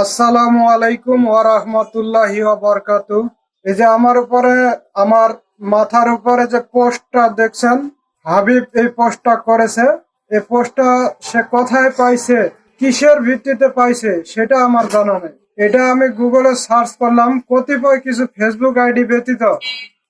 আসসালামু আলাইকুম ওয়া রাহমাতুল্লাহি ওয়া বারাকাতুহু। এই যে আমার উপরে, আমার মাথার উপরে যে পোস্টটা দেখছেন, হাবিব এই পোস্টটা করেছে। এই পোস্টটা সে কোথায় পাইছে, কিসের ভিত্তিতে পাইছে সেটা আমার জানা নেই। এটা আমি গুগলে সার্চ করলাম, কতিপয় কিছু ফেসবুক আইডি ব্যতীত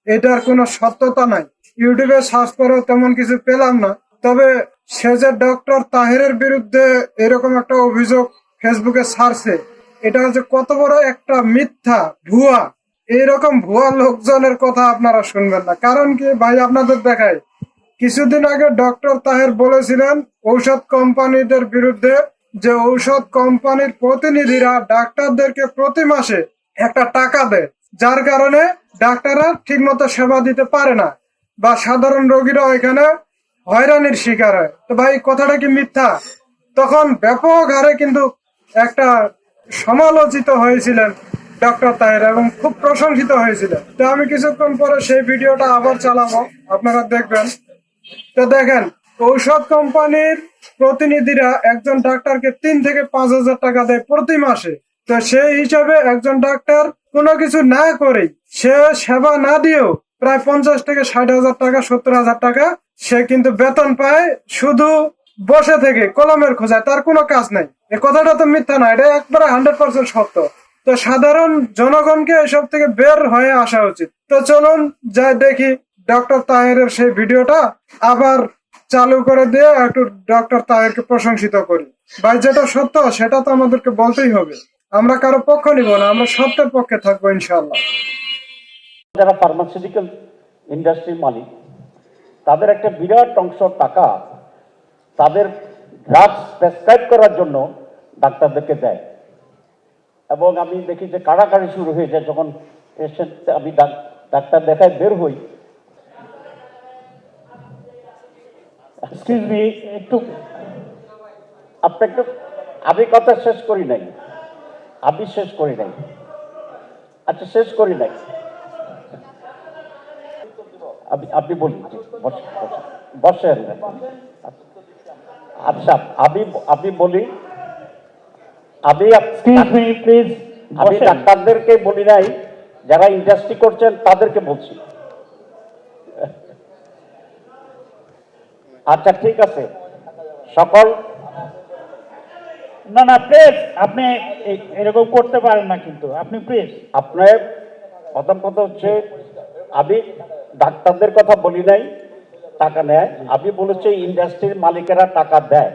এটার কোনো সত্যতা নাই। ইউটিউবে সার্চ করেও তেমন কিছু পেলাম না। তবে সে যে ডক্টর তাহেরের বিরুদ্ধে এরকম একটা অভিযোগ ফেসবুকে ছাড়ছে, এটা হচ্ছে কত বড় একটা মিথ্যা, ভুয়া। এইরকম ভুয়া লোকজনের কথা আপনারা শুনবেন না। কারণ কি ভাই, আপনাদের দেখায় কিছুদিন আগে ডক্টর তাহের বলেছিলেন ঔষধ কোম্পানিদের বিরুদ্ধে, যে ঔষধ কোম্পানির প্রতিনিধিরা ডাক্তারদেরকে প্রতি মাসে একটা টাকা দেয়, যার কারণে ডাক্তাররা ঠিকমতো সেবা দিতে পারে না বা সাধারণ রোগীরা এখানে হয়রানির শিকার হয়। তো ভাই, কথাটা কি মিথ্যা? তখন ব্যাপক হারে কিন্তু একটা সমালোচিত হয়েছিলেন ডক্টর তাহের এবং খুব প্রশংসিত হয়েছিলেন। তো আমি কিছুক্ষণ পরে সেই ভিডিওটা আবার চালাবো, আপনারা দেখবেন। তো দেখেন, ঔষধ কোম্পানির প্রতিনিধিরা একজন ডাক্তারকে 3 থেকে 5 হাজার টাকা দেয় প্রতি মাসে। তো সেই হিসাবে একজন ডাক্তার কোনো কিছু না করেই, সে সেবা না দিয়েও প্রায় 50 থেকে 60 হাজার টাকা, 70 হাজার টাকা সে কিন্তু বেতন পায়, শুধু বসে থেকে কলমের খোঁজায়, তার কোনো কাজ নাই। এই কথাটা তো মিথ্যা না, এটা একবারে 100% সত্য। তো সাধারণ জনগণকে এসব থেকে বের হয়ে আসা উচিত। তো চলুন যাই দেখি ডক্টর তাহেরের সেই ভিডিওটা আবার চালু করে দিয়ে একটু ডক্টর তাহেরকে প্রশংসিত করি। ভাই, যেটা সত্য সেটা তো আমাদেরকে বলতেই হবে। আমরা কারো পক্ষ নিব না, আমরা সত্যের পক্ষে থাকবো ইনশাআল্লাহ। যারা ফার্মাসিউটিক্যাল ইন্ডাস্ট্রির মালিক, তাদের একটা বিরাট অংশ টাকা তাদের ড্রাগস প্রেসক্রাইব করার জন্য ডাক্তারদেরকে দেয়। এবং আমি দেখি যে কাড়াকাড়ি শুরু হয়ে যায় যখন পেশেন্ট, আমি ডাক্তার দেখায় বের হই। এক্সকিউজ মি, একটু আপনি একটু, আমি কথা শেষ করি নাই, আমি শেষ করি নাই, আচ্ছা শেষ করি নাই, আপনি বলুন, বসেন। আচ্ছা, আমি বলি, আমি প্লিজ, আমি ডাক্তারদেরকে বলি নাই, যারা ইন্ডাস্ট্রি করছেন তাদেরকে বলছি। আচ্ছা ঠিক আছে, সকল, না না প্লিজ, আপনি এরকম করতে পারেন না, কিন্তু আপনি প্লিজ। আপনার প্রথম কথা হচ্ছে, আমি ডাক্তারদের কথা বলি নাই টাকা নেয়, আমি বলেছি ইন্ডাস্ট্রির মালিকেরা টাকা দেয়।